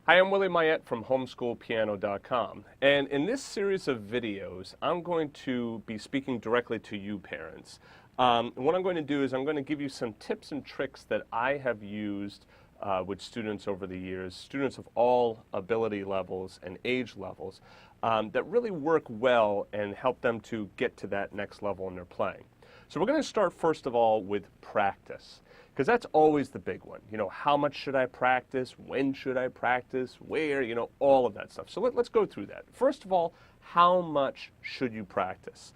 Hi, I'm Willie Mayette from HomeSchoolPiano.com, and in this series of videos, I'm going to be speaking directly to you parents. What I'm going to do is I'm going to give you some tips and tricks that I have used with students over the years, students of all ability levels and age levels, that really work well and help them to get to that next level in their playing. So we're going to start first of all with practice, because that's always the big one. You know, how much should I practice? When should I practice? Where? You know, all of that stuff. So let's go through that. First of all, how much should you practice?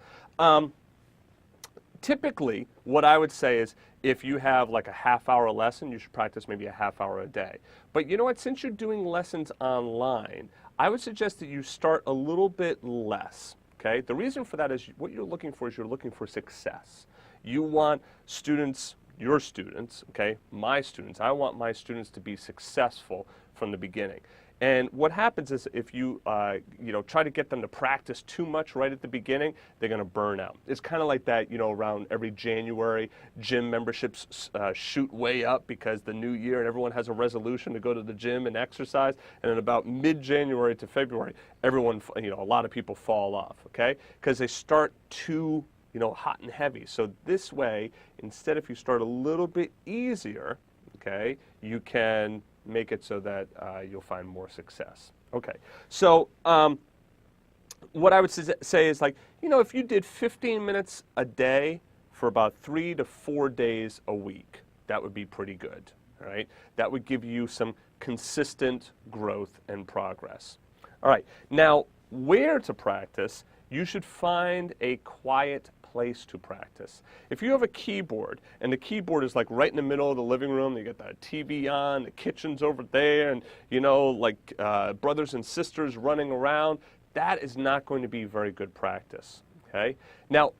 Typically, what I would say is if you have like a half-hour lesson, you should practice maybe a half hour a day. But you know what? Since you're doing lessons online, I would suggest that you start a little bit less. Okay? The reason for that is what you're looking for is you're looking for success. You want students, your students, okay, my students, I want my students to be successful from the beginning. And what happens is if you, try to get them to practice too much right at the beginning, they're going to burn out. It's kind of like that, around every January, gym memberships shoot way up because the new year and everyone has a resolution to go to the gym and exercise. And then about mid-January to February, everyone, a lot of people fall off, okay? Because they start too hot and heavy. So this way, instead if you start a little bit easier, okay, you can make it so that you'll find more success. Okay, so what I would say is like, if you did 15 minutes a day for about 3 to 4 days a week, that would be pretty good, all right? That would give you some consistent growth and progress. All right, now where to practice? You should find a quiet place to practice. If you have a keyboard, and the keyboard is like right in the middle of the living room, you got the TV on, the kitchen's over there, and brothers and sisters running around, that is not going to be very good practice, okay? Now,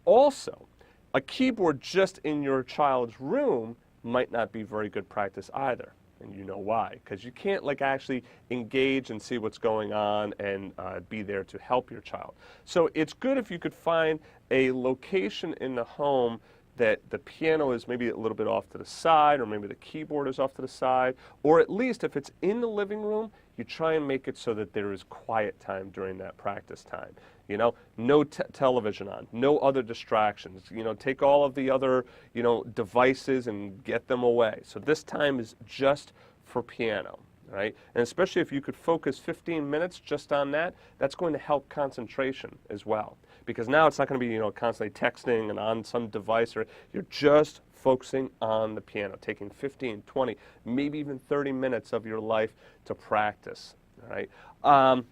also, a keyboard just in your child's room might not be very good practice either. And you know why, because you can't actually engage and see what's going on and be there to help your child. So it's good if you could find a location in the home that the piano is maybe a little bit off to the side, or maybe the keyboard is off to the side, or at least if it's in the living room, you try and make it so that there is quiet time during that practice time. No television on, no other distractions. Take all of the other, devices and get them away. So this time is just for piano, right? And especially if you could focus 15 minutes just on that, that's going to help concentration as well. Because now it's not going to be, constantly texting and on some device, or you're just focusing on the piano, taking 15, 20, maybe even 30 minutes of your life to practice, all right?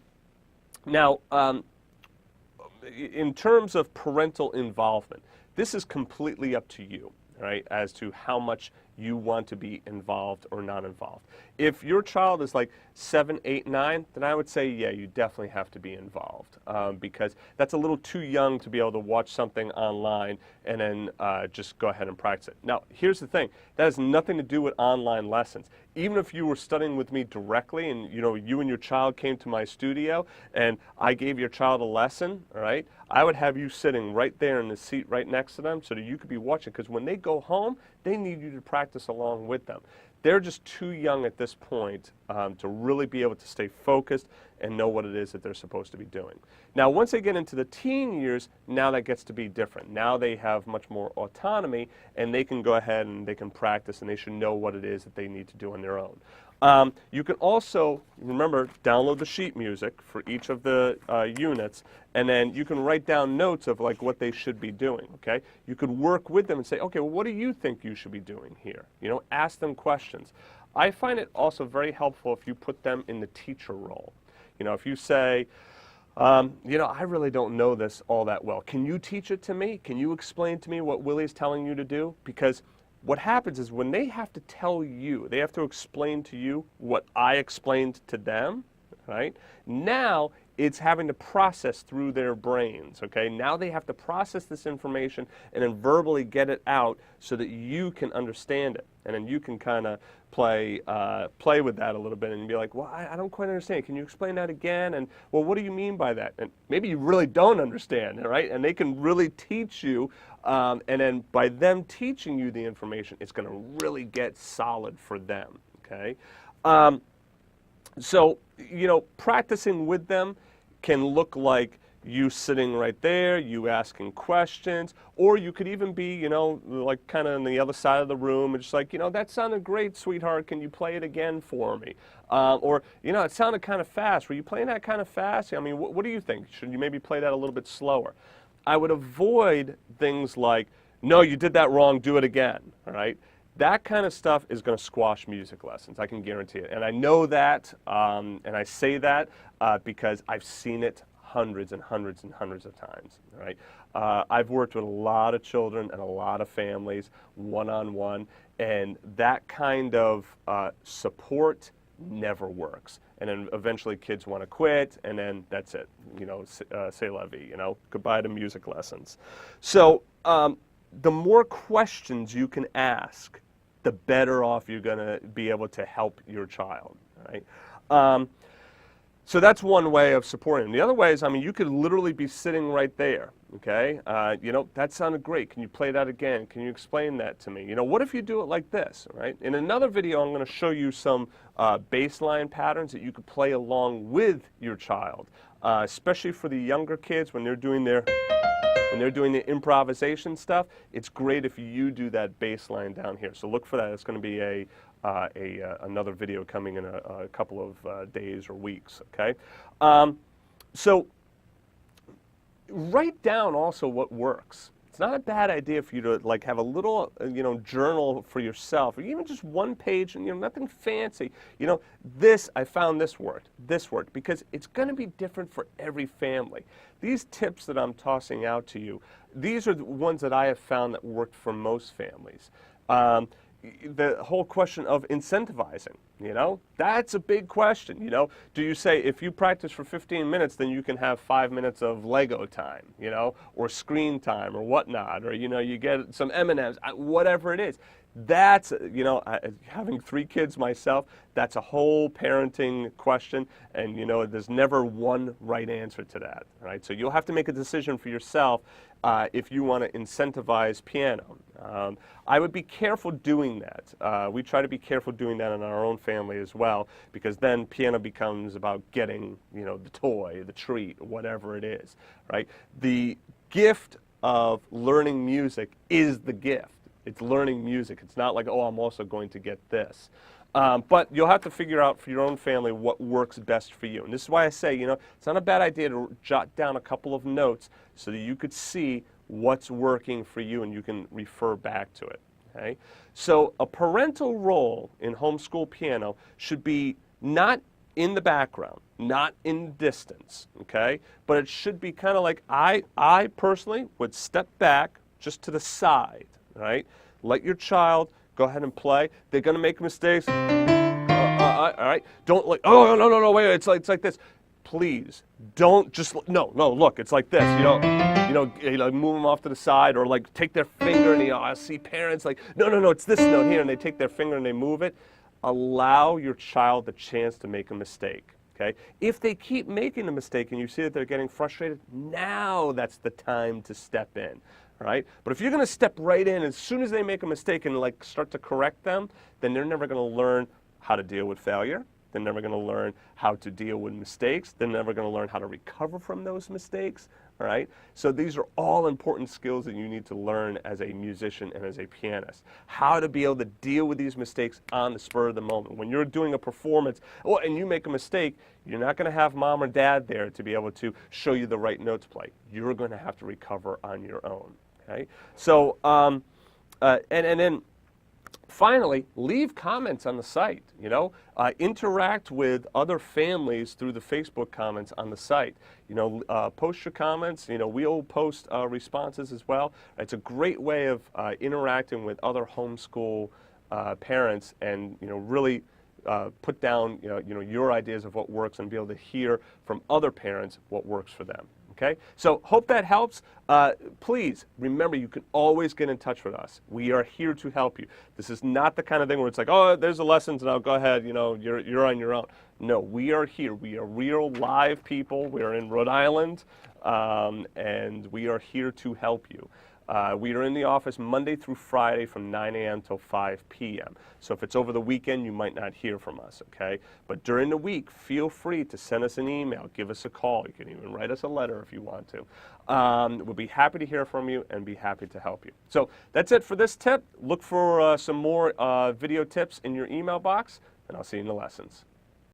In terms of parental involvement, this is completely up to you, right, as to how much you want to be involved or not involved. If your child is like 7, 8, 9, then I would say, yeah, you definitely have to be involved, because that's a little too young to be able to watch something online and then just go ahead and practice it. Now, here's the thing. That has nothing to do with online lessons. Even if you were studying with me directly and, you and your child came to my studio and I gave your child a lesson, all right, I would have you sitting right there in the seat right next to them so that you could be watching, because when they go home, they need you to practice along with them. They're just too young at this point to really be able to stay focused and know what it is that they're supposed to be doing. Now, once they get into the teen years, now that gets to be different. Now they have much more autonomy, and they can go ahead and they can practice, and they should know what it is that they need to do on their own. You can also, remember, download the sheet music for each of the units, and then you can write down notes of what they should be doing, okay? You could work with them and say, okay, well, what do you think you should be doing here? Ask them questions. I find it also very helpful if you put them in the teacher role. If you say, I really don't know this all that well. Can you teach it to me? Can you explain to me what Willie's telling you to do? Because what happens is when they have to tell you, they have to explain to you what I explained to them, right? Now it's having to process through their brains, okay? Now they have to process this information and then verbally get it out so that you can understand it. And then you can kind of play with that a little bit and be like, well, I don't quite understand. Can you explain that again? And, well, what do you mean by that? And maybe you really don't understand, right? And they can really teach you, and then by them teaching you the information, it's going to really get solid for them, okay? So, practicing with them can look like you sitting right there, you asking questions, or you could even be, like kind of on the other side of the room and just like, that sounded great, sweetheart, can you play it again for me? Or, it sounded kind of fast. Were you playing that kind of fast? I mean, what do you think? Should you maybe play that a little bit slower? I would avoid things like, no, you did that wrong, do it again, all right? That kind of stuff is going to squash music lessons, I can guarantee it. And I know that, and I say that because I've seen it hundreds and hundreds and hundreds of times, right? I've worked with a lot of children and a lot of families, one-on-one, and that kind of support never works. And then eventually kids want to quit, and then that's it, c'est la vie, goodbye to music lessons. So the more questions you can ask, the better off you're going to be able to help your child, right? So that's one way of supporting them. The other way is, you could literally be sitting right there, okay? That sounded great. Can you play that again? Can you explain that to me? What if you do it like this, right? In another video, I'm going to show you some baseline patterns that you could play along with your child, especially for the younger kids when they're doing the improvisation stuff. It's great if you do that baseline down here. So look for that. It's going to be another video coming in a couple of days or weeks, okay? So write down also what works. It's not a bad idea for you to like have a little, journal for yourself, or even just one page, and nothing fancy. I found this worked, because it's going to be different for every family. These tips that I'm tossing out to you, these are the ones that I have found that worked for most families. The whole question of incentivizing, that's a big question. Do you say if you practice for 15 minutes, then you can have 5 minutes of Lego time, or screen time or whatnot, or, you get some M&Ms, whatever it is. That's, having 3 kids myself, that's a whole parenting question, and, there's never one right answer to that, right? So you'll have to make a decision for yourself if you want to incentivize piano. I would be careful doing that. We try to be careful doing that in our own family as well, because then piano becomes about getting, the toy, the treat, whatever it is, right? The gift of learning music is the gift. It's learning music. It's not like, oh, I'm also going to get this. But you'll have to figure out for your own family what works best for you. And this is why I say, it's not a bad idea to jot down a couple of notes so that you could see what's working for you and you can refer back to it. Okay? So a parental role in homeschool piano should be not in the background, not in distance, okay? But it should be kind of like I personally would step back just to the side, right? Let your child go ahead and play. They're going to make mistakes. All right? Don't like, oh, no, wait, it's like this. Please, don't just, no, look, it's like this, move them off to the side, or like take their finger, and I see parents like, no, it's this note here, and they take their finger and they move it. Allow your child the chance to make a mistake, okay? If they keep making a mistake and you see that they're getting frustrated, now that's the time to step in, all right? But if you're going to step right in as soon as they make a mistake and like start to correct them, then they're never going to learn how to deal with failure. They're never going to learn how to deal with mistakes. They're never going to learn how to recover from those mistakes, all right? So these are all important skills that you need to learn as a musician and as a pianist. How to be able to deal with these mistakes on the spur of the moment. When you're doing a performance, and you make a mistake, you're not going to have mom or dad there to be able to show you the right note to play. You're going to have to recover on your own, okay? So, and then finally, leave comments on the site, interact with other families through the Facebook comments on the site. Post your comments, we'll post responses as well. It's a great way of interacting with other homeschool parents and, really put down, your ideas of what works and be able to hear from other parents what works for them. Okay? So hope that helps. Please remember, you can always get in touch with us. We are here to help you. This is not the kind of thing where it's like, oh, there's the lessons, and I'll go ahead, you're on your own. No, we are here. We are real live people. We are in Rhode Island, and we are here to help you. We are in the office Monday through Friday from 9 a.m. till 5 p.m. So if it's over the weekend, you might not hear from us, okay? But during the week, feel free to send us an email, give us a call. You can even write us a letter if you want to. We'll be happy to hear from you and be happy to help you. So that's it for this tip. Look for some more video tips in your email box, and I'll see you in the lessons.